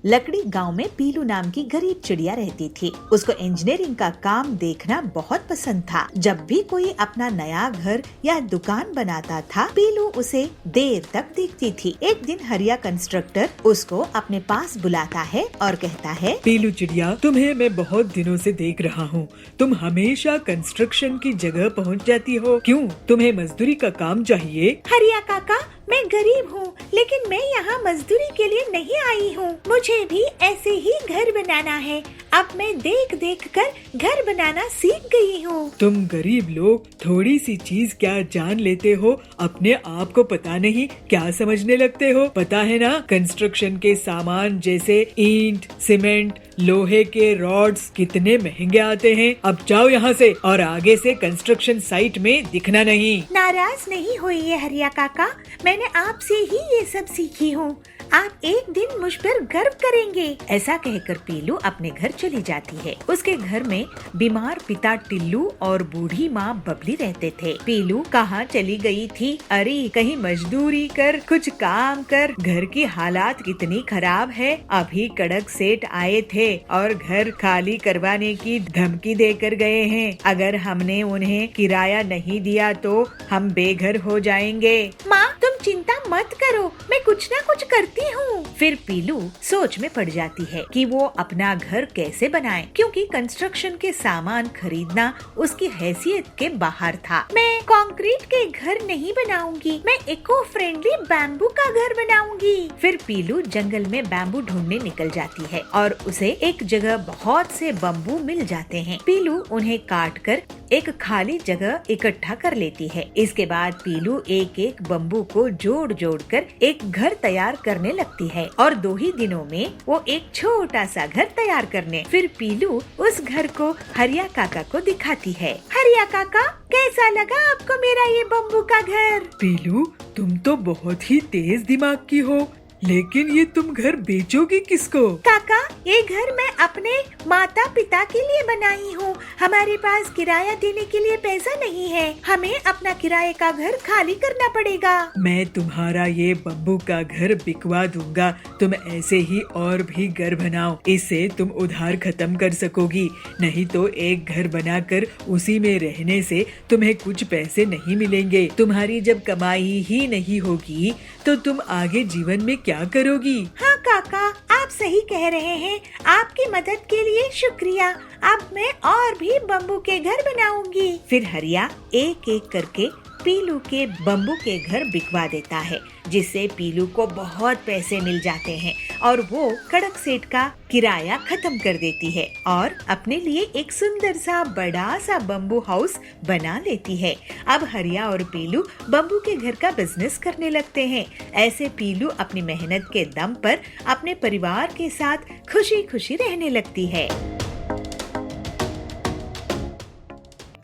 लकड़ी गांव में पीलू नाम की गरीब चिड़िया रहती थी। उसको इंजीनियरिंग का काम देखना बहुत पसंद था। जब भी कोई अपना नया घर या दुकान बनाता था, पीलू उसे देर तक देखती थी। एक दिन हरिया कंस्ट्रक्टर उसको अपने पास बुलाता है और कहता है, पीलू चिड़िया, तुम्हें मैं बहुत दिनों से देख रहा हूँ। तुम हमेशा कंस्ट्रक्शन की जगह पहुँच जाती हो, क्यों? तुम्हें मजदूरी का काम चाहिए? हरिया काका, मैं गरीब हूँ, लेकिन मैं यहाँ मजदूरी के लिए नहीं आई हूँ। मुझे भी ऐसे ही घर बनाना है। अब मैं देख देख कर घर बनाना सीख गई हूँ। तुम गरीब लोग थोड़ी सी चीज क्या जान लेते हो, अपने आप को पता नहीं क्या समझने लगते हो। पता है ना, कंस्ट्रक्शन के सामान जैसे ईंट, सीमेंट, लोहे के रॉड्स कितने महंगे आते हैं। अब जाओ यहाँ से और आगे से कंस्ट्रक्शन साइट में दिखना नहीं। नाराज नहीं होइए हरिया काका, मैंने आपसे ही ये सब सीखी हूँ। आप एक दिन मुझ पर गर्व करेंगे। ऐसा कहकर पीलू अपने घर चली जाती है। उसके घर में बीमार पिता टिल्लू और बूढ़ी माँ बबली रहते थे। पीलू कहाँ चली गई थी? अरे कहीं मजदूरी कर, कुछ काम कर। घर की हालात कितनी खराब है। अभी कड़क सेठ आए थे और घर खाली करवाने की धमकी देकर गए हैं। अगर हमने उन्हें किराया नहीं दिया तो हम बेघर हो जाएंगे। माँ तुम चिंता मत करो, मैं कुछ ना कुछ करती हूँ। फिर पीलू सोच में पड़ जाती है कि वो अपना घर कैसे बनाए, क्योंकि कंस्ट्रक्शन के सामान खरीदना उसकी हैसियत के बाहर था। मैं कंक्रीट के घर नहीं बनाऊंगी, मैं इको फ्रेंडली बैम्बू का घर बनाऊंगी। फिर पीलू जंगल में बैम्बू ढूंढने निकल जाती है और उसे एक जगह बहुत से बम्बू मिल जाते हैं। पीलू उन्हें काट कर एक खाली जगह इकट्ठा कर लेती है। इसके बाद पीलू एक एक बम्बू को जोड़ जोड़ कर एक घर तैयार करने लगती है और 2 ही दिनों में वो एक छोटा सा घर तैयार करने। फिर पीलू उस घर को हरिया काका को दिखाती है। हरिया काका, कैसा लगा आपको मेरा ये बम्बू का घर? पीलू, तुम तो बहुत ही तेज दिमाग की हो, लेकिन ये तुम घर बेचोगी किसको? काका, ये घर मैं अपने माता पिता के लिए बनाई हूँ। हमारे पास किराया देने के लिए पैसा नहीं है, हमें अपना किराए का घर खाली करना पड़ेगा। मैं तुम्हारा ये बम्बू का घर बिकवा दूंगा। तुम ऐसे ही और भी घर बनाओ, इससे तुम उधार खत्म कर सकोगी। नहीं तो एक घर बनाकर उसी में रहने से तुम्हें कुछ पैसे नहीं मिलेंगे। तुम्हारी जब कमाई ही नहीं होगी तो तुम आगे जीवन में क्या करोगी? हाँ काका, आप सही कह रहे हैं। आपकी मदद के लिए शुक्रिया। अब मैं और भी बम्बू के घर बनाऊंगी। फिर हरिया एक एक करके पीलू के बम्बू के घर बिकवा देता है, जिससे पीलू को बहुत पैसे मिल जाते हैं और वो कड़क सेठ का किराया खत्म कर देती है और अपने लिए एक सुंदर सा बड़ा सा बम्बू हाउस बना लेती है। अब हरिया और पीलू बम्बू के घर का बिजनेस करने लगते हैं। ऐसे पीलू अपनी मेहनत के दम पर अपने परिवार के साथ खुशी खुशी रहने लगती है।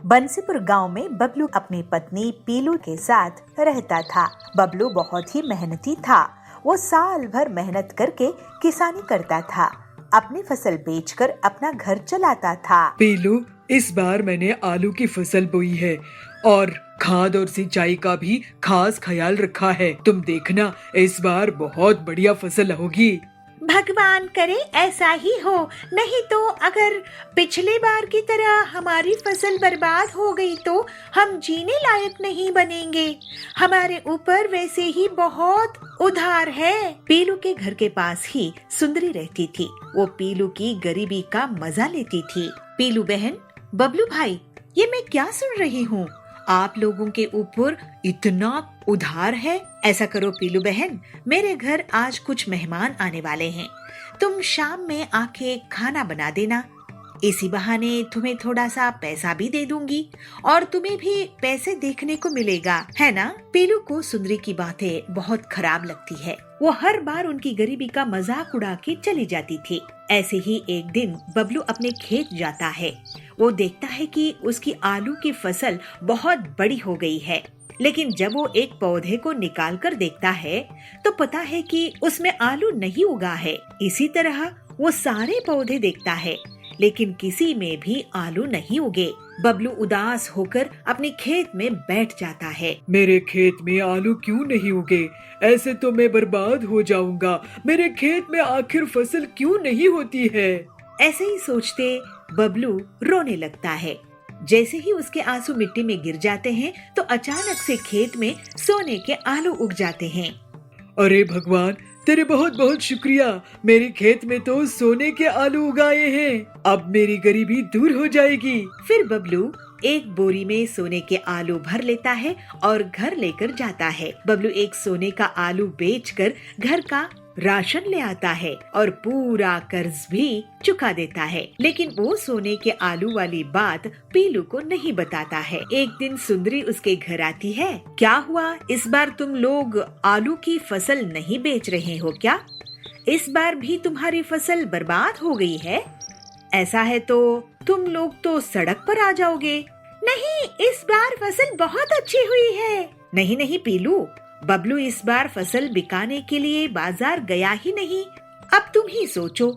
बंसीपुर गांव में बबलू अपनी पत्नी पीलू के साथ रहता था। बबलू बहुत ही मेहनती था। वो साल भर मेहनत करके किसानी करता था, अपनी फसल बेचकर अपना घर चलाता था। पीलू, इस बार मैंने आलू की फसल बोई है और खाद और सिंचाई का भी खास ख्याल रखा है। तुम देखना, इस बार बहुत बढ़िया फसल होगी। भगवान करे ऐसा ही हो, नहीं तो अगर पिछले बार की तरह हमारी फसल बर्बाद हो गई तो हम जीने लायक नहीं बनेंगे। हमारे ऊपर वैसे ही बहुत उधार है। पीलू के घर के पास ही सुंदरी रहती थी। वो पीलू की गरीबी का मजा लेती थी। पीलू बहन, बबलू भाई, ये मैं क्या सुन रही हूँ? आप लोगों के ऊपर इतना उधार है। ऐसा करो पीलू बहन, मेरे घर आज कुछ मेहमान आने वाले हैं। तुम शाम में आके खाना बना देना। इसी बहाने तुम्हें थोड़ा सा पैसा भी दे दूंगी और तुम्हें भी पैसे देखने को मिलेगा, है ना? पीलू को सुंदरी की बातें बहुत खराब लगती है। वो हर बार उनकी गरीबी का मजाक उड़ा के चली जाती थी। ऐसे ही एक दिन बबलू अपने खेत जाता है। वो देखता है कि उसकी आलू की फसल बहुत बड़ी हो गई है, लेकिन जब वो एक पौधे को निकाल कर देखता है तो पता है कि उसमें आलू नहीं उगा है। इसी तरह वो सारे पौधे देखता है, लेकिन किसी में भी आलू नहीं उगे। बबलू उदास होकर अपने खेत में बैठ जाता है। मेरे खेत में आलू क्यों नहीं उगे? ऐसे तो मैं बर्बाद हो जाऊंगा। मेरे खेत में आखिर फसल क्यों नहीं होती है? ऐसे ही सोचते बबलू रोने लगता है। जैसे ही उसके आंसू मिट्टी में गिर जाते हैं तो अचानक से खेत में सोने के आलू उग जाते हैं। अरे भगवान, तेरे बहुत बहुत शुक्रिया। मेरे खेत में तो सोने के आलू उगाए हैं। अब मेरी गरीबी दूर हो जाएगी। फिर बबलू एक बोरी में सोने के आलू भर लेता है और घर लेकर जाता है। बबलू एक सोने का आलू बेचकर घर का राशन ले आता है और पूरा कर्ज भी चुका देता है। लेकिन वो सोने के आलू वाली बात पीलू को नहीं बताता है। एक दिन सुंदरी उसके घर आती है। क्या हुआ, इस बार तुम लोग आलू की फसल नहीं बेच रहे हो क्या? इस बार भी तुम्हारी फसल बर्बाद हो गई है? ऐसा है तो तुम लोग तो सड़क पर आ जाओगे। नहीं, इस बार फसल बहुत अच्छी हुई है। नहीं नहीं पीलू, बबलू इस बार फसल बिकाने के लिए बाजार गया ही नहीं। अब तुम ही सोचो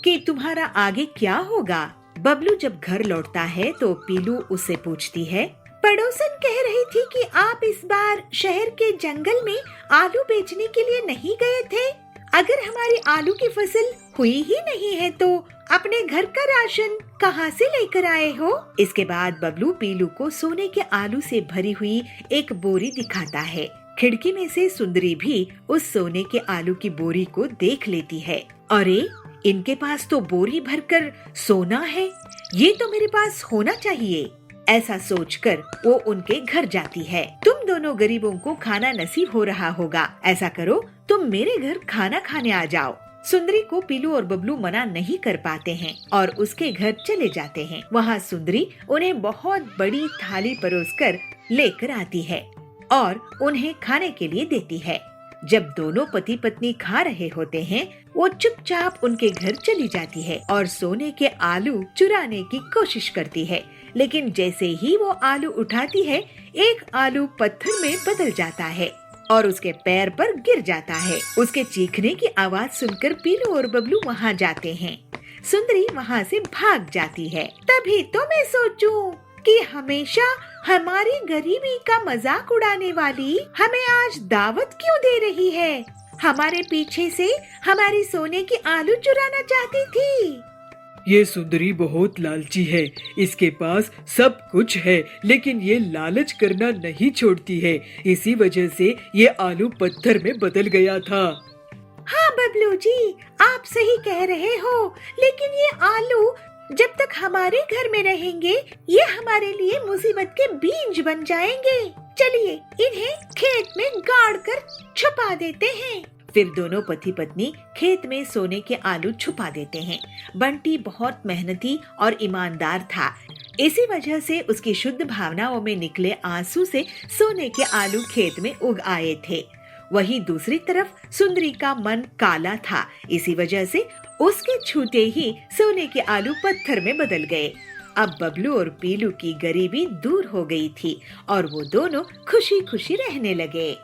कि तुम्हारा आगे क्या होगा। बबलू जब घर लौटता है तो पीलू उससे पूछती है, पड़ोसन कह रही थी कि आप इस बार शहर के जंगल में आलू बेचने के लिए नहीं गए थे। अगर हमारी आलू की फसल हुई ही नहीं है तो अपने घर का राशन कहाँ से लेकर आए हो? इसके बाद बबलू पीलू को सोने के आलू से भरी हुई एक बोरी दिखाता है। खिड़की में से सुंदरी भी उस सोने के आलू की बोरी को देख लेती है। अरे, इनके पास तो बोरी भरकर सोना है, ये तो मेरे पास होना चाहिए। ऐसा सोचकर वो उनके घर जाती है। तुम दोनों गरीबों को खाना नसीब हो रहा होगा, ऐसा करो तुम मेरे घर खाना खाने आ जाओ। सुंदरी को पीलू और बबलू मना नहीं कर पाते हैं और उसके घर चले जाते हैं। वहाँ सुंदरी उन्हें बहुत बड़ी थाली परोसकर लेकर आती है और उन्हें खाने के लिए देती है। जब दोनों पति पत्नी खा रहे होते हैं, वो चुपचाप उनके घर चली जाती है और सोने के आलू चुराने की कोशिश करती है। लेकिन जैसे ही वो आलू उठाती है, एक आलू पत्थर में बदल जाता है और उसके पैर पर गिर जाता है। उसके चीखने की आवाज सुनकर पीलू और बबलू वहाँ जाते हैं। सुंदरी वहाँ से भाग जाती है। तभी तो मैं सोचूं कि हमेशा हमारी गरीबी का मजाक उड़ाने वाली हमें आज दावत क्यों दे रही है? हमारे पीछे से हमारी सोने की आलू चुराना चाहती थी। ये सुंदरी बहुत लालची है। इसके पास सब कुछ है, लेकिन ये लालच करना नहीं छोड़ती है। इसी वजह से ये आलू पत्थर में बदल गया था। हाँ बबलू जी, आप सही कह रहे हो, लेकिन ये आलू जब तक हमारे घर में रहेंगे, ये हमारे लिए मुसीबत के बीज बन जाएंगे। चलिए इन्हें खेत में गाड़ कर छुपा देते हैं। फिर दोनों पति पत्नी खेत में सोने के आलू छुपा देते हैं। बंटी बहुत मेहनती और ईमानदार था। इसी वजह से उसकी शुद्ध भावनाओं में निकले आंसू से सोने के आलू खेत में उग आए थे। वहीं दूसरी तरफ सुंदरी का मन काला था। इसी वजह से उसके छूते ही सोने के आलू पत्थर में बदल गए। अब बबलू और पीलू की गरीबी दूर हो गई थी और वो दोनों खुशी खुशी रहने लगे।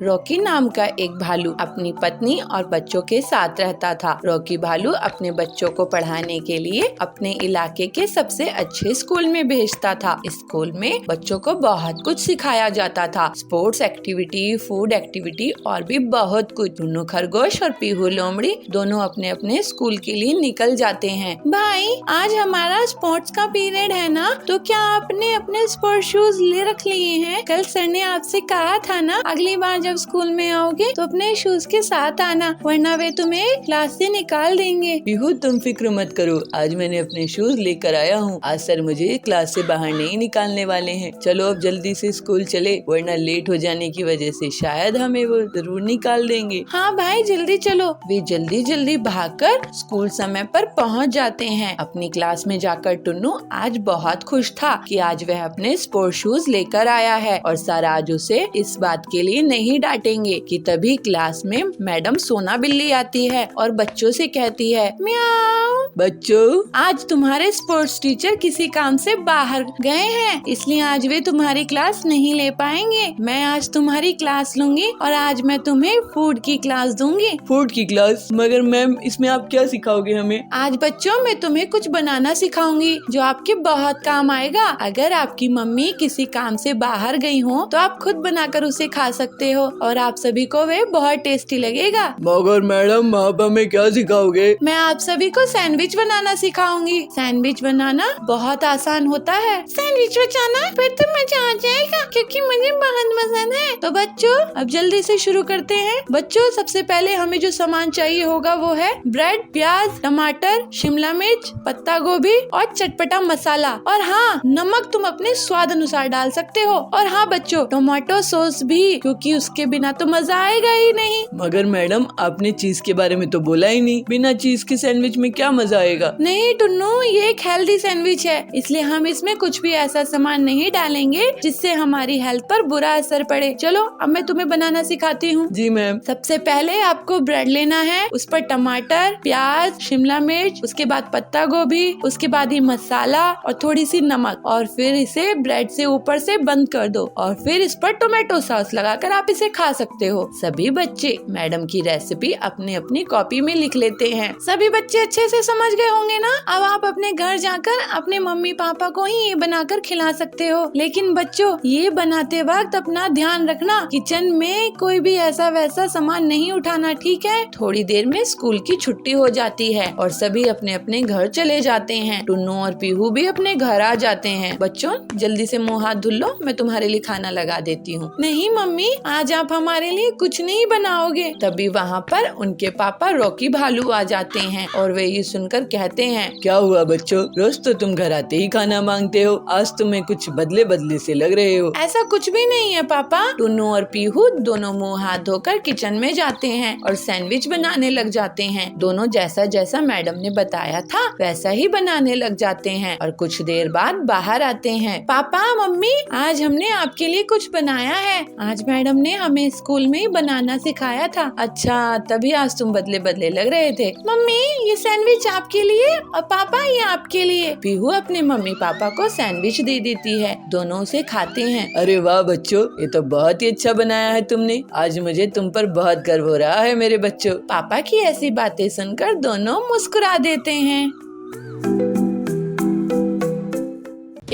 रॉकी नाम का एक भालू अपनी पत्नी और बच्चों के साथ रहता था। रॉकी भालू अपने बच्चों को पढ़ाने के लिए अपने इलाके के सबसे अच्छे स्कूल में भेजता था। स्कूल में बच्चों को बहुत कुछ सिखाया जाता था, स्पोर्ट्स एक्टिविटी, फूड एक्टिविटी और भी बहुत कुछ। टुन्नू खरगोश और पीहू लोमड़ी दोनों अपने अपने स्कूल के लिए निकल जाते हैं। भाई, आज हमारा स्पोर्ट्स का पीरियड है ना, तो क्या आपने अपने स्पोर्ट्स शूज ले रख लिए हैं? कल सर ने आपसे कहा था ना, अगली बार जब स्कूल में आओगे तो अपने शूज के साथ आना, वरना वे तुम्हें क्लास से निकाल देंगे। पीहू, तुम फिक्र मत करो, आज मैंने अपने शूज लेकर आया हूँ। आज सर मुझे क्लास से बाहर नहीं निकालने वाले हैं। चलो अब जल्दी से स्कूल चले, वरना लेट हो जाने की वजह से शायद हमें वो जरूर निकाल देंगे। हाँ भाई, जल्दी चलो। वे जल्दी जल्दी भागकर स्कूल समय पर पहुँच जाते हैं। अपनी क्लास में जाकर टुन्नू आज बहुत खुश था कि आज वह अपने स्पोर्ट्स शूज लेकर आया है और सर आज उसे इस बात के लिए नहीं ही डांटेंगे कि तभी क्लास में मैडम सोना बिल्ली आती है और बच्चों से कहती है, म्याऊ। बच्चों, आज तुम्हारे स्पोर्ट्स टीचर किसी काम से बाहर गए हैं, इसलिए आज वे तुम्हारी क्लास नहीं ले पाएंगे। मैं आज तुम्हारी क्लास लूंगी और आज मैं तुम्हें फूड की क्लास दूंगी। फूड की क्लास? मगर मैम, इसमें आप क्या सिखाओगे हमें? आज बच्चों, मैं तुम्हें कुछ बनाना सिखाऊंगी जो आपके बहुत काम आएगा। अगर आपकी मम्मी किसी काम से बाहर गई हो तो आप खुद बनाकर उसे खा सकते हो और आप सभी को वे बहुत टेस्टी लगेगा। मगर मैडम, आप हमें क्या सिखाओगे? मैं आप सभी को सैंडविच बनाना सिखाऊंगी। सैंडविच बनाना बहुत आसान होता है। सैंडविच बनाना फिर तो मजा आ जाएगा क्योंकि मुझे बहुत पसंद है। तो बच्चों, अब जल्दी से शुरू करते हैं। बच्चों, सबसे पहले हमें जो सामान चाहिए होगा वो है ब्रेड, प्याज, टमाटर, शिमला मिर्च, पत्ता गोभी और चटपटा मसाला। और हाँ, नमक तुम अपने स्वाद अनुसार डाल सकते हो। और हाँ बच्चों, टोमेटो सॉस भी, क्योंकि उसके बिना तो मजा आएगा ही नहीं। मगर मैडम, आपने चीज के बारे में तो बोला ही नहीं। बिना चीज के सैंडविच में क्या मजा आएगा? नहीं टुन्नू, ये एक हेल्दी सैंडविच है, इसलिए हम इसमें कुछ भी ऐसा सामान नहीं डालेंगे जिससे हमारी हेल्थ पर बुरा असर पड़े। चलो, अब मैं तुम्हें बनाना सिखाती हूँ। जी मैम। सबसे पहले आपको ब्रेड लेना है, उस पर टमाटर, प्याज, शिमला मिर्च, उसके बाद पत्ता गोभी, उसके बाद ही मसाला और थोड़ी सी नमक, और फिर इसे ब्रेड से ऊपर से बंद कर दो और फिर इस पर टोमेटो सॉस लगाकर आप इसे खा सकते हो। सभी बच्चे मैडम की रेसिपी अपनी अपनी कॉपी में लिख लेते हैं। सभी बच्चे अच्छे से समझ गए होंगे ना? अब आप अपने घर जाकर अपने मम्मी पापा को ही ये बनाकर खिला सकते हो। लेकिन बच्चों, ये बनाते वक्त अपना ध्यान रखना, किचन में कोई भी ऐसा वैसा सामान नहीं उठाना, ठीक है? थोड़ी देर में स्कूल की छुट्टी हो जाती है और सभी अपने अपने घर चले जाते हैं। टुन्नू और पीहू भी अपने घर आ जाते हैं। बच्चों, जल्दी से मुंह हाथ धुल लो, मैं तुम्हारे लिए खाना लगा देती हूँ। नहीं मम्मी, आज आप हमारे लिए कुछ नहीं बनाओगे। तभी वहाँ पर उनके पापा रॉकी भालू आ जाते हैं और वे ये सुनकर कहते हैं, क्या हुआ बच्चों? रोज तो तुम घर आते ही खाना मांगते हो, आज तुम्हें कुछ बदले बदले से लग रहे हो। ऐसा कुछ भी नहीं है पापा। टुन्नू और पीहू दोनों मुंह हाथ धोकर किचन में जाते हैं और सैंडविच बनाने लग जाते हैं। दोनों जैसा जैसा मैडम ने बताया था वैसा ही बनाने लग जाते हैं और कुछ देर बाद बाहर आते हैं। पापा, मम्मी, आज हमने आपके लिए कुछ बनाया है। आज मैडम ने हमें स्कूल में ही बनाना सिखाया था। अच्छा, तभी आज तुम बदले बदले लग रहे थे। मम्मी, ये सैंडविच आपके लिए और पापा ये आपके लिए। पीहू अपने मम्मी पापा को सैंडविच दे देती है। दोनों उसे खाते हैं। अरे वाह बच्चों, ये तो बहुत ही अच्छा बनाया है तुमने। आज मुझे तुम पर बहुत गर्व हो रहा है मेरे बच्चों। पापा की ऐसी बातें सुनकर दोनों मुस्कुरा देते हैं।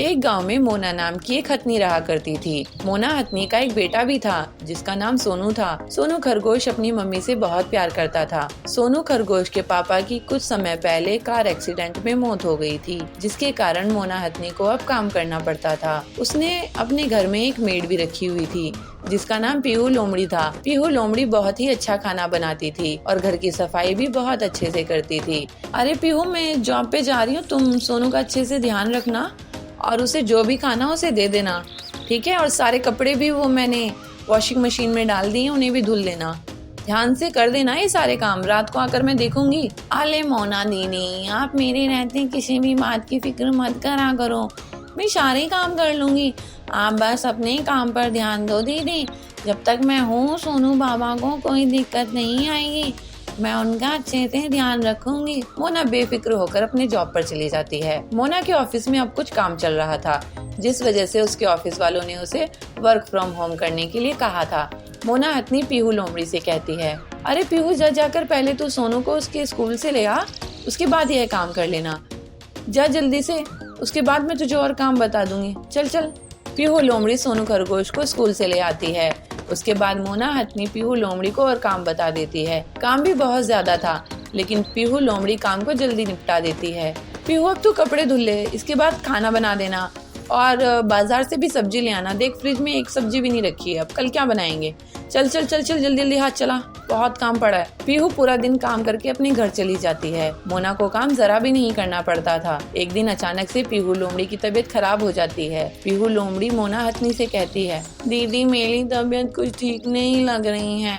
एक गांव में मोना नाम की एक हथनी रहा करती थी। मोना हथनी का एक बेटा भी था जिसका नाम सोनू था। सोनू खरगोश अपनी मम्मी से बहुत प्यार करता था। सोनू खरगोश के पापा की कुछ समय पहले कार एक्सीडेंट में मौत हो गई थी, जिसके कारण मोना हथनी को अब काम करना पड़ता था। उसने अपने घर में एक मेड भी रखी हुई थी जिसका नाम पीहू लोमड़ी था। पीहू लोमड़ी बहुत ही अच्छा खाना बनाती थी और घर की सफाई भी बहुत अच्छे से करती थी। अरे पीहू, मैं जॉब पे जा रही हूँ, तुम सोनू का अच्छे से ध्यान रखना और उसे जो भी खाना उसे दे देना, ठीक है? और सारे कपड़े भी वो मैंने वॉशिंग मशीन में डाल दिए, उन्हें भी धुल लेना। ध्यान से कर देना ये सारे काम, रात को आकर मैं देखूंगी। अले मोना दीदी, आप मेरे रहते किसी भी बात की फिक्र मत करा करो, मैं सारे काम कर लूंगी। आप बस अपने काम पर ध्यान दो दीदी। जब तक मैं हूँ, सोनू बाबा को कोई दिक्कत नहीं आएगी, मैं उनका अच्छे से ध्यान रखूंगी। मोना बेफिक्र होकर अपने जॉब पर चली जाती है। मोना के ऑफिस में अब कुछ काम चल रहा था, जिस वजह से उसके ऑफिस वालों ने उसे वर्क फ्रॉम होम करने के लिए कहा था। मोना हथनी पीहू लोमड़ी से कहती है, अरे पीहू, जाकर पहले तू सोनू को उसके स्कूल से ले आ, उसके बाद यह काम कर लेना। जा जल्दी से, उसके बाद मैं तुझे और काम बता दूंगी। चल चल। पीहू लोमड़ी सोनू खरगोश को स्कूल से ले आती है। उसके बाद मोना हथनी पीहू लोमड़ी को और काम बता देती है। काम भी बहुत ज्यादा था, लेकिन पीहू लोमड़ी काम को जल्दी निपटा देती है। पीहू, अब तू कपड़े धुल ले, इसके बाद खाना बना देना और बाजार से भी सब्जी ले आना। देख, फ्रिज में एक सब्जी भी नहीं रखी है, अब कल क्या बनाएंगे? चल चल चल चल, जल्दी जल्दी हाथ चला, बहुत काम पड़ा है। पीहू पूरा दिन काम करके अपने घर चली जाती है। मोना को काम जरा भी नहीं करना पड़ता था। एक दिन अचानक से पीहू लोमड़ी की तबीयत खराब हो जाती है। पीहू लोमड़ी मोना हथनी से कहती है, दीदी मेरी तबीयत कुछ ठीक नहीं लग रही है,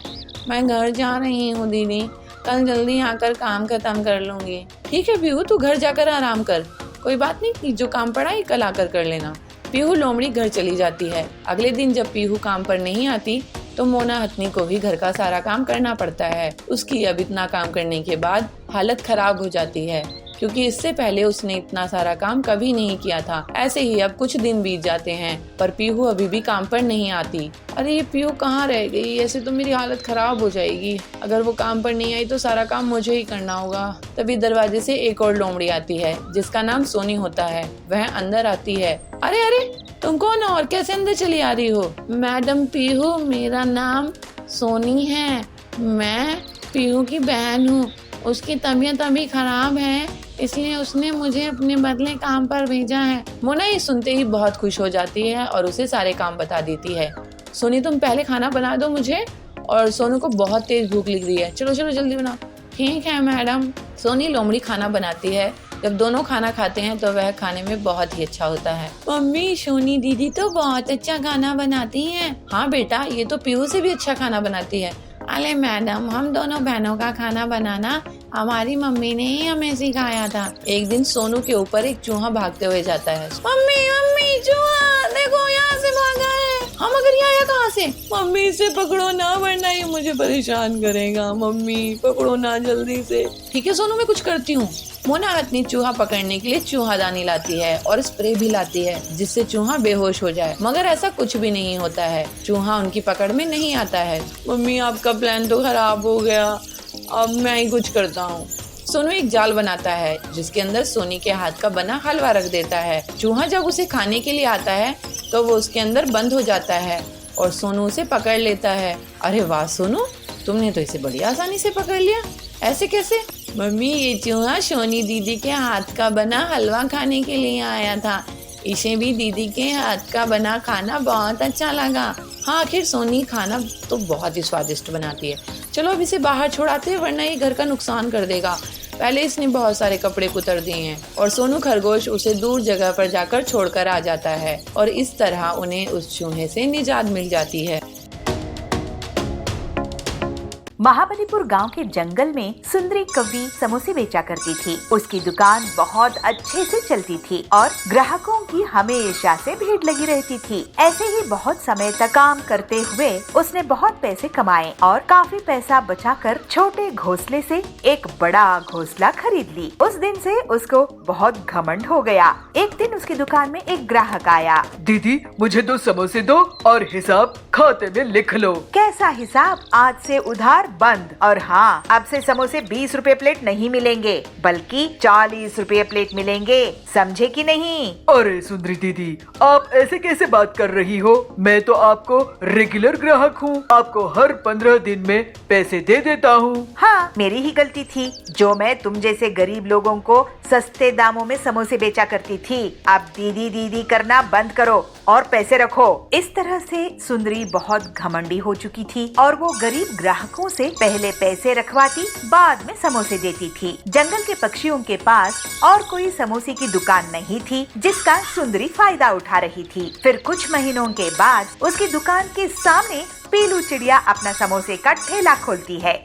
मैं घर जा रही हूँ दीदी, कल जल्दी आकर काम खत्म कर लूंगी। ठीक है पीहू, तू घर जाकर आराम कर, कोई बात नहीं, जो काम पड़ा है कल आकर कर लेना। पीहू लोमड़ी घर चली जाती है। अगले दिन जब पीहू काम पर नहीं आती तो तो मोना हथनी को भी घर का सारा काम करना पड़ता है। उसकी अब इतना काम करने के बाद हालत खराब हो जाती है, क्योंकि इससे पहले उसने इतना सारा काम कभी नहीं किया था। ऐसे ही अब कुछ दिन बीत जाते हैं, पर पीहू अभी भी काम पर नहीं आती। अरे ये पीहू कहाँ रह गई? ऐसे तो मेरी हालत खराब हो जाएगी। अगर वो काम पर नहीं आई तो सारा काम मुझे ही करना होगा। तभी दरवाजे से एक और लोमड़ी आती है, जिसका नाम सोनी होता है। वह अंदर आती है। अरे अरे, तुम कौन हो और कैसे अंदर चली आ रही हो? मैडम पीहू, मेरा नाम सोनी है। मैं पीहू की बहन हूँ। उसकी तबीयत अभी खराब है, इसलिए उसने मुझे अपने बदले काम पर भेजा है। मोना ये सुनते ही बहुत खुश हो जाती है और उसे सारे काम बता देती है। सोनी, तुम पहले खाना बना दो मुझे, और सोनू को बहुत तेज भूख लग रही है। चलो चलो जल्दी बनाओ। ठीक है मैडम। सोनी लोमड़ी खाना बनाती है। जब दोनों खाना खाते हैं तो वह खाने में बहुत ही अच्छा होता है। मम्मी, सोनी दीदी तो बहुत अच्छा खाना बनाती हैं। हाँ बेटा, ये तो पीहू से भी अच्छा खाना बनाती है। अरे मैडम, हम दोनों बहनों का खाना बनाना हमारी मम्मी ने ही हमें सिखाया था। एक दिन सोनू के ऊपर एक चूहा भागते हुए जाता है। मम्मी मम्मी, चूहा देखो, यहाँ से भागा है। हम अगर यहाँ आया कहाँ से? मम्मी, इसे पकड़ो ना, वरना ये मुझे परेशान करेगा। मम्मी पकड़ो ना जल्दी से। ठीक है सोनू, मैं कुछ करती हूँ। मोना हथनी चूहा पकड़ने के लिए चूहादानी लाती है और स्प्रे भी लाती है, जिससे चूहा बेहोश हो जाए, मगर ऐसा कुछ भी नहीं होता है। चूहा उनकी पकड़ में नहीं आता है। मम्मी, आपका प्लान तो खराब हो गया, अब मैं ही कुछ करता हूँ। सोनू एक जाल बनाता है, जिसके अंदर सोनी के हाथ का बना हलवा रख देता है। चूहा जब उसे खाने के लिए आता है तो वो उसके अंदर बंद हो जाता है और सोनू उसे पकड़ लेता है। अरे वाह सोनू, तुमने तो इसे बड़ी आसानी से पकड़ लिया। ऐसे कैसे? मम्मी, ये चूहा सोनी दीदी के हाथ का बना हलवा खाने के लिए आया था। इसे भी दीदी के हाथ का बना खाना बहुत अच्छा लगा। हाँ, आखिर सोनी खाना तो बहुत ही स्वादिष्ट बनाती है। चलो अब इसे बाहर छोड़ाते हैं, वरना ये घर का नुकसान कर देगा। पहले इसने बहुत सारे कपड़े कुतर दिए हैं और सोनू खरगोश उसे दूर जगह पर जाकर छोड़कर आ जाता है और इस तरह उन्हें उस चूहे से निजात मिल जाती है। महाबलीपुर गांव के जंगल में सुंदरी कवि समोसे बेचा करती थी। उसकी दुकान बहुत अच्छे से चलती थी और ग्राहकों की हमेशा से भीड़ लगी रहती थी। ऐसे ही बहुत समय तक काम करते हुए उसने बहुत पैसे कमाए और काफी पैसा बचाकर छोटे घोंसले से एक बड़ा घोंसला खरीद ली। उस दिन से उसको बहुत घमंड हो गया। एक दिन उसकी दुकान में एक ग्राहक आया। दीदी, मुझे 2 समोसे दो और हिसाब खाते में लिख लो। कैसा हिसाब? आज से उधार बंद। और हाँ, अब से समोसे 20 रुपए प्लेट नहीं मिलेंगे, बल्कि 40 रुपए प्लेट मिलेंगे। समझे कि नहीं? अरे सुंदरी दीदी, आप ऐसे कैसे बात कर रही हो? मैं तो आपको रेगुलर ग्राहक हूँ। आपको हर 15 दिन में पैसे दे देता हूँ। हाँ, मेरी ही गलती थी जो मैं तुम जैसे गरीब लोगों को सस्ते दामों में समोसे बेचा करती थी। अब दीदी दीदी करना बंद करो और पैसे रखो। इस तरह से सुंदरी बहुत घमंडी हो चुकी थी और वो गरीब ग्राहकों से पहले पैसे रखवाती, बाद में समोसे देती थी। जंगल के पक्षियों के पास और कोई समोसे की दुकान नहीं थी, जिसका सुंदरी फायदा उठा रही थी। फिर कुछ महीनों के बाद उसकी दुकान के सामने पीलू चिड़िया अपना समोसे का ठेला खोलती है।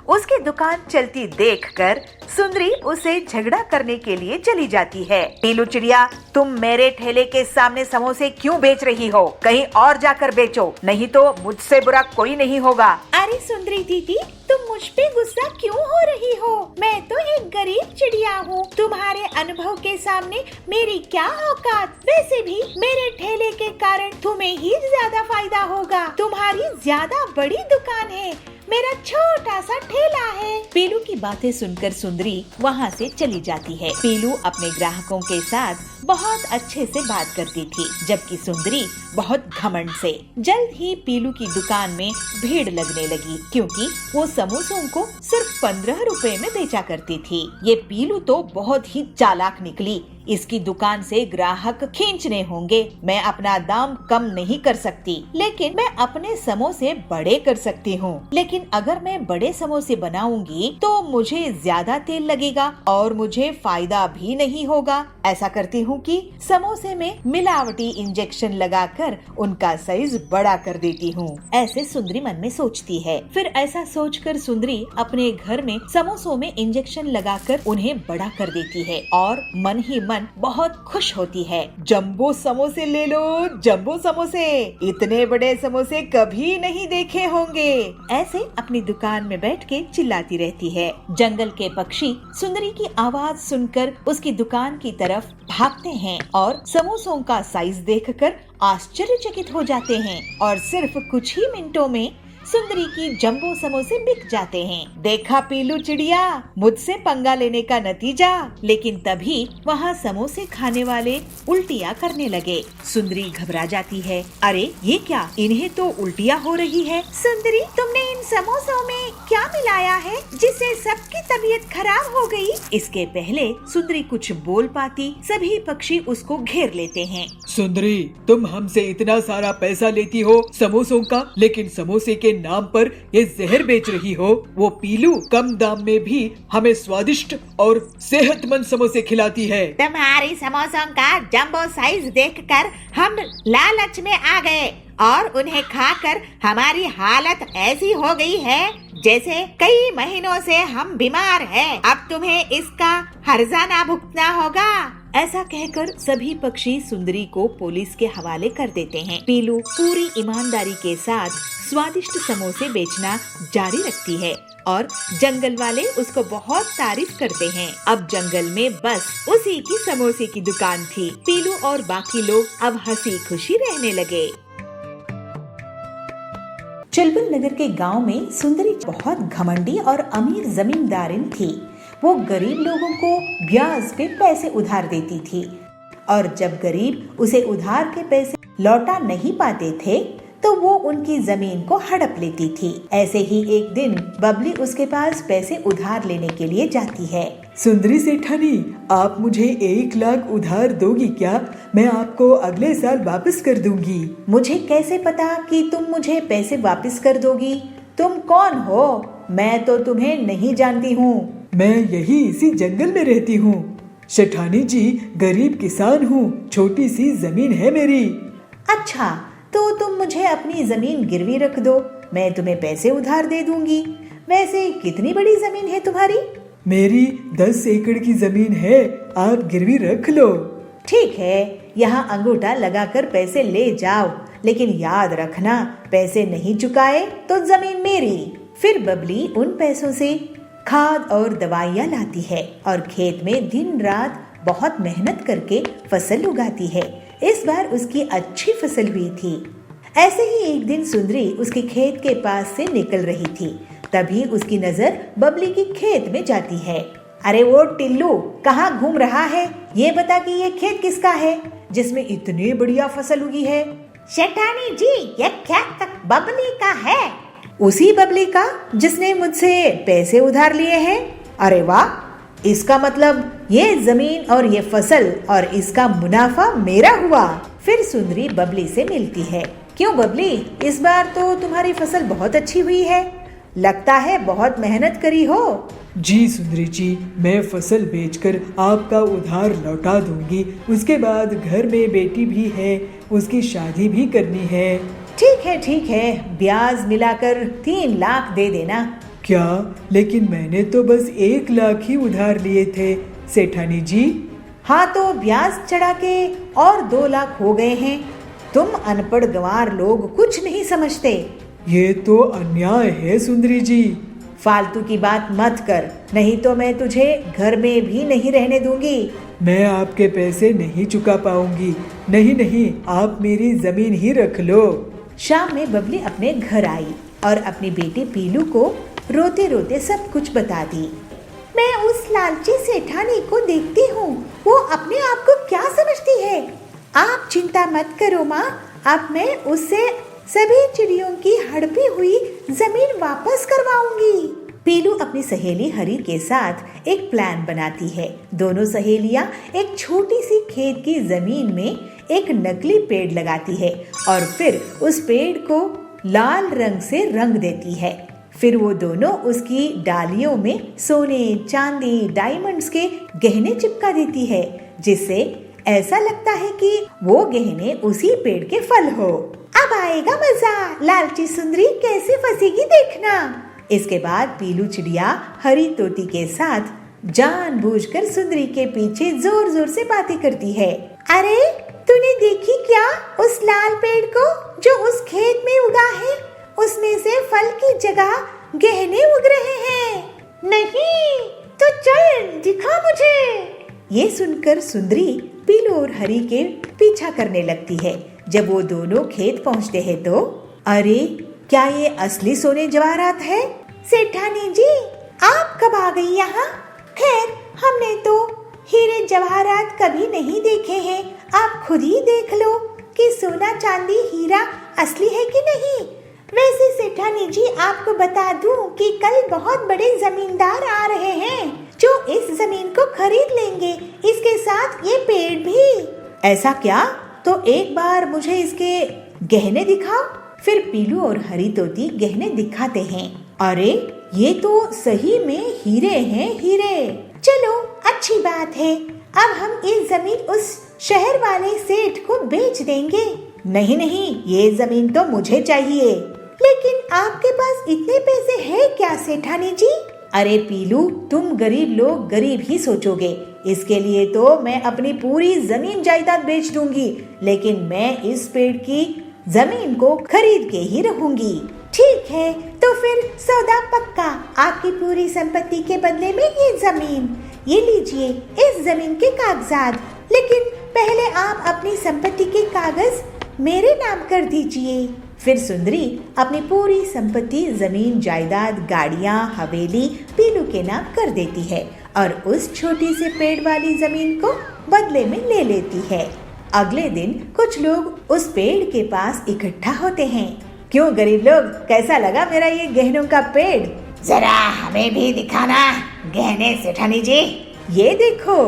उसकी दुकान चलती देखकर सुंदरी उसे झगड़ा करने के लिए चली जाती है। पीलू चिड़िया, तुम मेरे ठेले के सामने समोसे क्यों बेच रही हो? कहीं और जाकर बेचो, नहीं तो मुझसे बुरा कोई नहीं होगा। अरे सुंदरी दीदी, तुम मुझ पे गुस्सा क्यों हो रही हो? मैं तो एक गरीब चिड़िया हूँ। तुम्हारे अनुभव के सामने मेरी क्या औकात? वैसे भी मेरे ठेले के कारण तुम्हें ही ज्यादा फायदा होगा। तुम्हारी ज्यादा बड़ी दुकान है, मेरा छोटा सा ठेला है। पीलू की बातें सुनकर सुंदरी वहाँ से चली जाती है। पीलू अपने ग्राहकों के साथ बहुत अच्छे से बात करती थी, जबकि सुंदरी बहुत घमंड से। जल्द ही पीलू की दुकान में भीड़ लगने लगी, क्योंकि वो समोसों को सिर्फ 15 रुपए में बेचा करती थी। ये पीलू तो बहुत ही चालाक निकली। इसकी दुकान से ग्राहक खींचने होंगे। मैं अपना दाम कम नहीं कर सकती, लेकिन मैं अपने समोसे बड़े कर सकती हूँ। लेकिन अगर मैं बड़े बड़े समोसे बनाऊंगी तो मुझे ज्यादा तेल लगेगा और मुझे फायदा भी नहीं होगा। ऐसा करती हूँ कि समोसे में मिलावटी इंजेक्शन लगाकर उनका साइज बड़ा कर देती हूँ। ऐसे सुंदरी मन में सोचती है। फिर ऐसा सोचकर सुंदरी अपने घर में समोसों में इंजेक्शन लगाकर उन्हें बड़ा कर देती है और मन ही मन बहुत खुश होती है। जंबो समोसे ले लो, जंबो समोसे, इतने बड़े समोसे कभी नहीं देखे होंगे। ऐसे अपनी दुकान में बैठ के चिल्लाती रहती है। जंगल के पक्षी सुंदरी की आवाज सुनकर उसकी दुकान की तरफ भागते हैं और समोसों का साइज देखकर आश्चर्यचकित हो जाते हैं और सिर्फ कुछ ही मिनटों में सुंदरी की जंबो समोसे बिक जाते हैं। देखा पीलू चिड़िया, मुझसे पंगा लेने का नतीजा। लेकिन तभी वहाँ समोसे खाने वाले उल्टियाँ करने लगे। सुंदरी घबरा जाती है। अरे ये क्या, इन्हें तो उल्टियाँ हो रही है। सुंदरी, तुमने इन समोसों में क्या मिलाया है जिससे सबकी तबीयत खराब हो गई? इसके पहले सुंदरी कुछ बोल पाती, सभी पक्षी उसको घेर लेते हैं। सुंदरी, तुम हमसे इतना सारा पैसा लेती हो समोसों का, लेकिन समोसे के नाम पर ये जहर बेच रही हो। वो पीलू कम दाम में भी हमें स्वादिष्ट और सेहतमंद समोसे खिलाती है। तुम्हारी समोसों का जंबो साइज देखकर हम लालच में आ गए और उन्हें खाकर हमारी हालत ऐसी हो गई है जैसे कई महीनों से हम बीमार हैं। अब तुम्हें इसका हर्जाना भुगतना होगा। ऐसा कहकर सभी पक्षी सुंदरी को पुलिस के हवाले कर देते हैं। पीलू पूरी ईमानदारी के साथ स्वादिष्ट समोसे बेचना जारी रखती है और जंगल वाले उसको बहुत तारीफ करते हैं। अब जंगल में बस उसी की समोसे की दुकान थी। पीलू और बाकी लोग अब हंसी खुशी रहने लगे। चुलबुल नगर के गांव में सुंदरी बहुत घमंडी और अमीर जमींदारिन थी। वो गरीब लोगों को ब्याज पे पैसे उधार देती थी और जब गरीब उसे उधार के पैसे लौटा नहीं पाते थे तो वो उनकी जमीन को हड़प लेती थी। ऐसे ही एक दिन बबली उसके पास पैसे उधार लेने के लिए जाती है। सुंदरी सेठानी, आप मुझे 1 लाख उधार दोगी क्या? मैं आपको अगले साल वापस कर दूंगी। मुझे कैसे पता कि तुम मुझे पैसे वापस कर दोगी? तुम कौन हो? मैं तो तुम्हें नहीं जानती हूँ। मैं यही इसी जंगल में रहती हूँ। सेठानी जी, गरीब किसान हूँ, छोटी सी जमीन है मेरी। अच्छा, तो तुम मुझे अपनी जमीन गिरवी रख दो, मैं तुम्हें पैसे उधार दे दूंगी। वैसे कितनी बड़ी जमीन है तुम्हारी? मेरी 10 एकड़ की जमीन है, आप गिरवी रख लो। ठीक है, यहाँ अंगूठा लगाकर पैसे ले जाओ, लेकिन याद रखना पैसे नहीं चुकाए तो जमीन मेरी। फिर बबली उन पैसों से खाद और दवाइयाँ लाती है और खेत में दिन रात बहुत मेहनत करके फसल उगाती है। इस बार उसकी अच्छी फसल हुई थी। ऐसे ही एक दिन सुंदरी उसके खेत के पास से निकल रही थी। तभी उसकी नजर बबली की खेत में जाती है। अरे वो टिल्लू, कहाँ घूम रहा है? ये बता कि ये खेत किसका है जिसमें इतनी बढ़िया फसल उगी है? सेठानी जी, ये खेत बबली का है। उसी बबली का जिसने मुझसे पैसे उधार लिए हैं? अरे वाह, इसका मतलब ये जमीन और ये फसल और इसका मुनाफा मेरा हुआ। फिर सुंदरी बबली से मिलती है। क्यों बबली, इस बार तो तुम्हारी फसल बहुत अच्छी हुई है, लगता है बहुत मेहनत करी हो। जी सुंदरी जी, मैं फसल बेचकर आपका उधार लौटा दूंगी। उसके बाद घर में बेटी भी है, उसकी शादी भी करनी है। ठीक है, ब्याज मिलाकर 3 लाख दे देना। क्या? लेकिन मैंने तो बस 1 लाख ही उधार लिए थे सेठानी जी। हाँ, तो ब्याज चढ़ा के और 2 लाख हो गए हैं। तुम अनपढ़ गंवार लोग कुछ नहीं समझते। ये तो अन्याय है सुंदरी जी। फालतू की बात मत कर, नहीं तो मैं तुझे घर में भी नहीं रहने दूंगी। मैं आपके पैसे नहीं चुका पाऊंगी। नहीं, आप मेरी जमीन ही रख लो। शाम में बबली अपने घर आई और अपनी बेटी पीलू को रोते रोते सब कुछ बता दी। मैं उस लालची सेठानी को देखती हूँ, वो अपने आप को क्या समझती है। आप चिंता मत करो माँ, अब मैं उससे सभी चिड़ियों की हड़पी हुई जमीन वापस करवाऊंगी। पीलू अपनी सहेली हरी के साथ एक प्लान बनाती है। दोनों सहेलियां एक छोटी सी खेत की जमीन में एक नकली पेड़ लगाती है और फिर उस पेड़ को लाल रंग से रंग देती है। फिर वो दोनों उसकी डालियों में सोने, चांदी, डायमंड्स के गहने चिपका देती है, जिससे ऐसा लगता है कि वो गहने उसी पेड़ के फल हो। अब आएगा मजा, लालची सुंदरी कैसे फंसेगी देखना। इसके बाद पीलू चिड़िया हरी तोती के साथ जानबूझकर सुंदरी के पीछे जोर जोर से बातें करती है। अरे तूने देखी क्या उस लाल पेड़ को जो उस खेत में उगा है? उसमें से फल की जगह गहने उग रहे हैं। नहीं तो चल दिखा मुझे। ये सुनकर सुंदरी पीलू और हरी के पीछा करने लगती है। जब वो दोनों खेत पहुंचते हैं तो अरे क्या ये असली सोने जवाहरात है? सेठानी जी आप कब आ गई यहाँ? खैर हमने तो हीरे जवाहरात कभी नहीं देखे हैं, आप खुद ही देख लो कि सोना चांदी हीरा असली है कि नहीं। वैसे सेठानी जी आपको बता दूं कि कल बहुत बड़े जमींदार आ रहे हैं जो इस जमीन को खरीद लेंगे, इसके साथ ये पेड़ भी। ऐसा क्या? तो एक बार मुझे इसके गहने दिखाओ। फिर पीलू और हरी तोती गहने दिखाते हैं। अरे ये तो सही में हीरे हैं, हीरे। चलो अच्छी बात है, अब हम इस जमीन उस शहर वाले सेठ को बेच देंगे। नहीं नहीं, ये जमीन तो मुझे चाहिए। लेकिन आपके पास इतने पैसे हैं क्या सेठानी जी? अरे पीलू, तुम गरीब लोग गरीब ही सोचोगे, इसके लिए तो मैं अपनी पूरी जमीन जायदाद बेच दूंगी, लेकिन मैं इस पेड़ की जमीन को खरीद के ही रहूंगी। ठीक है, तो फिर सौदा पक्का, आपकी पूरी संपत्ति के बदले में ये जमीन। ये लीजिए इस जमीन के कागजात, लेकिन पहले आप अपनी संपत्ति के कागज मेरे नाम कर दीजिए। फिर सुंदरी अपनी पूरी संपत्ति, जमीन, जायदाद, गाड़ियाँ, हवेली पीलू के नाम कर देती है और उस छोटी से पेड़ वाली जमीन को बदले में ले लेती है। अगले दिन कुछ लोग उस पेड़ के पास इकट्ठा होते हैं। क्यों गरीब लोग, कैसा लगा मेरा ये गहनों का पेड़? जरा हमें भी दिखाना गहने सेठानी जी। ये देखो।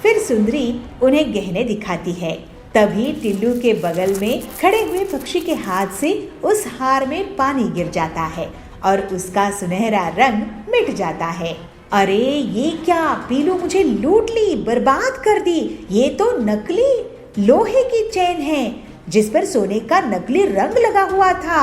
फिर सुंदरी उन्हें गहने दिखाती है। तभी टिल्लू के बगल में खड़े हुए पक्षी के हाथ से उस हार में पानी गिर जाता है और उसका सुनहरा रंग मिट जाता है। अरे ये क्या, पीलू मुझे लूट ली, बर्बाद कर दी। ये तो नकली लोहे की चेन है जिस पर सोने का नकली रंग लगा हुआ था।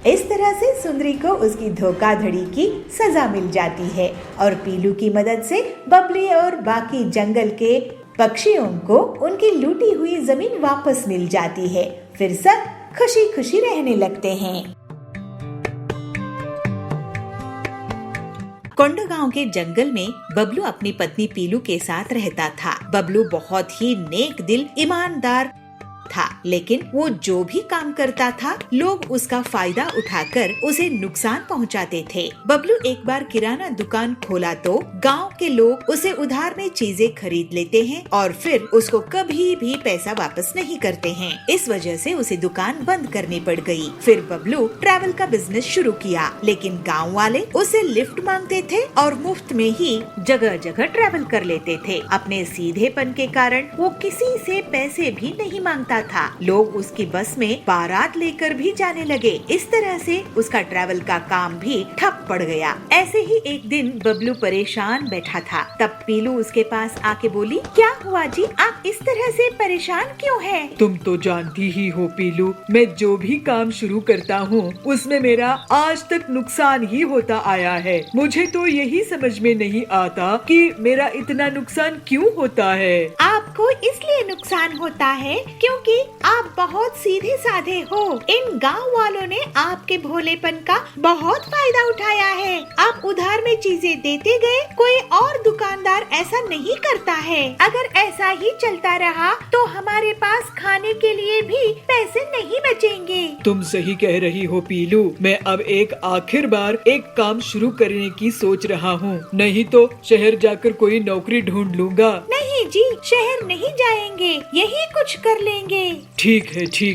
इस तरह से सुंदरी को उसकी धोखाधड़ी की सजा मिल जाती है और पीलू की मदद से बबली और बाकी जंगल के पक्षियों को उनकी लूटी हुई जमीन वापस मिल जाती है। फिर सब खुशी खुशी रहने लगते हैं। कोंडागांव के जंगल में बबलू अपनी पत्नी पीलू के साथ रहता था। बबलू बहुत ही नेक दिल, ईमानदार था, लेकिन वो जो भी काम करता था लोग उसका फायदा उठाकर उसे नुकसान पहुंचाते थे। बबलू एक बार किराना दुकान खोला तो गांव के लोग उसे उधार में चीजें खरीद लेते हैं और फिर उसको कभी भी पैसा वापस नहीं करते हैं। इस वजह से उसे दुकान बंद करनी पड़ गई। फिर बबलू ट्रैवल का बिजनेस शुरू किया, लेकिन गाँव वाले उसे लिफ्ट मांगते थे और मुफ्त में ही जगह जगह ट्रैवल कर लेते थे। अपने सीधेपन के कारण वो किसी से पैसे भी नहीं मांगता था। लोग उसकी बस में बारात लेकर भी जाने लगे। इस तरह से उसका ट्रैवल का काम भी ठप पड़ गया। ऐसे ही एक दिन बबलू परेशान बैठा था। तब पीलू उसके पास आके बोली, क्या हुआ जी, आप इस तरह से परेशान क्यों हैं? तुम तो जानती ही हो पीलू, मैं जो भी काम शुरू करता हूँ उसमें मेरा आज तक नुकसान ही होता आया है। मुझे तो यही समझ में नहीं आता कि मेरा इतना नुकसान क्यों होता है। आपको इसलिए नुकसान होता है क्योंकि आप बहुत सीधे साधे हो। इन गांव वालों ने आपके भोलेपन का बहुत फायदा उठाया है। आप उधार में चीजें देते गए, कोई और दुकानदार ऐसा नहीं करता है। अगर ऐसा ही चलता रहा तो हमारे पास खाने के लिए भी पैसे नहीं बचेंगे। तुम सही कह रही हो पीलू, मैं अब एक आखिर बार एक काम शुरू करने की सोच रहा हूँ, नहीं तो शहर जाकर कोई नौकरी ढूंढ लूंगा। नहीं नहीं जी, शहर नहीं जाएंगे, यही कुछ कर लेंगे। ठीक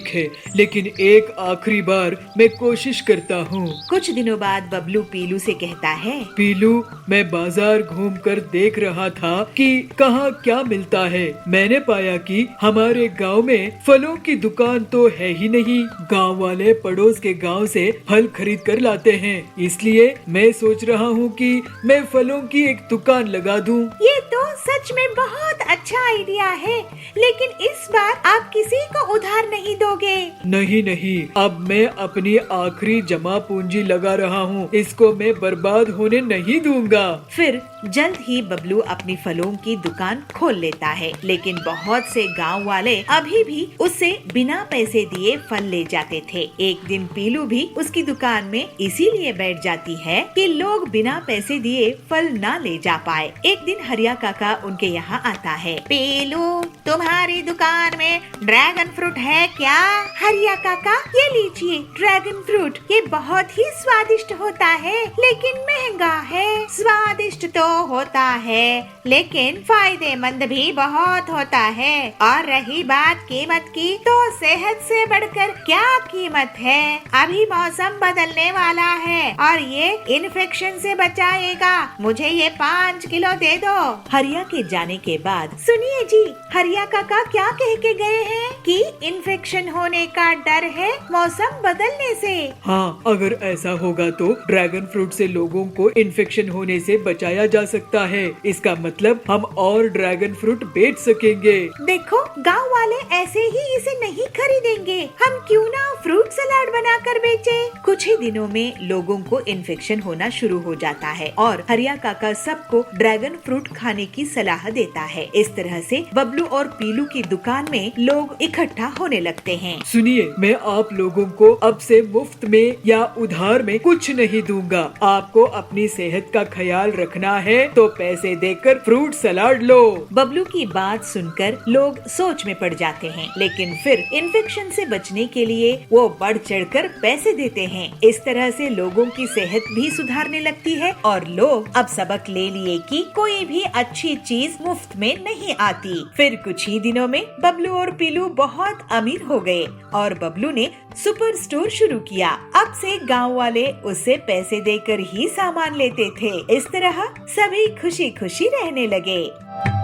है, लेकिन एक आखिरी बार मैं कोशिश करता हूँ। कुछ दिनों बाद बबलू पीलू से कहता है, पीलू, मैं बाजार घूमकर देख रहा था कि कहाँ क्या मिलता है। मैंने पाया कि हमारे गांव में फलों की दुकान तो है ही नहीं। गांव वाले पड़ोस के गांव से फल खरीद कर लाते हैं, इसलिए मैं सोच रहा हूँ कि मैं फलों की एक दुकान लगा दूँ। ये तो सच में बहुत अच्छा आइडिया है, लेकिन इस बार आप किसी को उधार नहीं दोगे। नहीं, अब मैं अपनी आखिरी जमा पूंजी लगा रहा हूँ, इसको मैं बर्बाद होने नहीं दूंगा। फिर जल्द ही बबलू अपनी फलों की दुकान खोल लेता है, लेकिन बहुत से गांव वाले अभी भी उससे बिना पैसे दिए फल ले जाते थे। एक दिन पीलू भी उसकी दुकान में इसीलिए बैठ जाती है कि लोग बिना पैसे दिए फल ना ले जा पाए। एक दिन हरिया काका उनके यहाँ आता है। पीलू, तुम्हारी दुकान में ड्रैगन फ्रूट है क्या? हरिया काका, ये लीजिए ड्रैगन फ्रूट, ये बहुत ही स्वादिष्ट होता है, लेकिन महंगा है। स्वादिष्ट तो होता है, लेकिन फायदेमंद भी बहुत होता है। और रही बात कीमत की, तो सेहत से बढ़कर क्या कीमत है। अभी मौसम बदलने वाला है और ये इन्फेक्शन से बचाएगा। मुझे ये 5 किलो दे दो। हरिया के जाने के बाद, सुनिए जी, हरिया काका क्या कह के गए हैं कि इन्फेक्शन होने का डर है मौसम बदलने से। हाँ, अगर ऐसा होगा तो ड्रैगन फ्रूट से लोगों को इन्फेक्शन होने से बचाया जा सकता है। इसका मतलब हम और ड्रैगन फ्रूट बेच सकेंगे। देखो, गांव वाले ऐसे ही इसे नहीं खरीदेंगे। हम क्यों ना फ्रूट सलाद बनाकर बेचे। कुछ ही दिनों में लोगों को इन्फेक्शन होना शुरू हो जाता है और हरिया काका सबको ड्रैगन फ्रूट खाने की सलाह देता है। इस तरह से बबलू और पीलू की दुकान में लोग इकट्ठा होने लगते हैं। सुनिए, मैं आप लोगों को अब से मुफ्त में या उधार में कुछ नहीं दूंगा। आपको अपनी सेहत का ख्याल रखना है तो पैसे देकर फ्रूट सलाद लो। बबलू की बात सुनकर लोग सोच में पड़ जाते हैं, लेकिन फिर इन्फेक्शन से बचने के लिए वो बढ़ चढ़कर पैसे देते हैं। इस तरह से लोगों की सेहत भी सुधारने लगती है और लोग अब सबक ले लिए कि कोई भी अच्छी चीज मुफ्त में नहीं आती। फिर कुछ ही दिनों में बबलू और पीलू बहुत अमीर हो गए और बबलू ने सुपर स्टोर शुरू किया। अब से गांव वाले उससे पैसे देकर ही सामान लेते थे। इस तरह सभी खुशी खुशी रहने लगे।